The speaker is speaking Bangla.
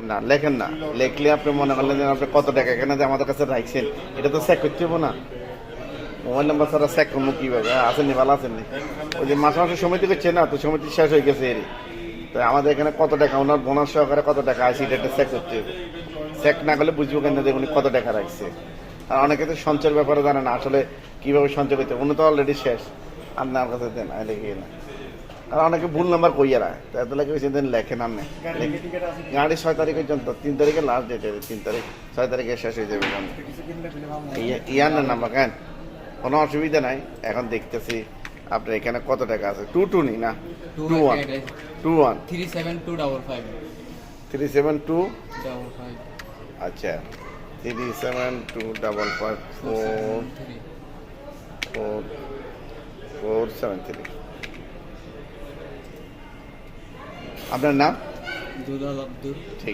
না লেখেন না, লেখলে আপনি মনে করলেন যে আপনি কত টাকা এখানে যে আমাদের কাছে রাখছেন, এটা তো চেক করতে হবে না। মোবাইল নাম্বার ছাড়া চেক করবো কিভাবে? আসেননি, ভালো আসেননি? ওই যে মাসে মাসে সমিতি করছে না, তো সমিতি শেষ হয়ে গেছে এরই। তো আমাদের এখানে কত টাকা ওনার বোনাস সহকারে কত টাকা আছে এটা চেক করতে হবে। চেক না করলে বুঝবো কেন যে উনি কত টাকা রাখছে। আর অনেকে তো সঞ্চয়ের ব্যাপারে জানে না আসলে কিভাবে সঞ্চয় করতে, উনি তো অলরেডি শেষ। আপনার কাছে দেন লিখে না। আর অনেকে ভুল নাম্বার কইয়ারা, তো এত লাগে ওই দিন লেখেন আপনি। গাড়ি 6 তারিখ পর্যন্ত, 3 তারিখে লাস্ট ডেট, 3 তারিখ, 6 তারিখে শেষ হয়ে যাবে। ইয়ার নাম্বার কেন, কোনো অসুবিধা নাই। এখন দেখতেছি আপনার এখানে কত টাকা আছে। 22 নি না 21, 21 37255 372, 55 আচ্ছা 37255 473। আপনার নাম? দুলাল আব্দুল। ঠিক আছে।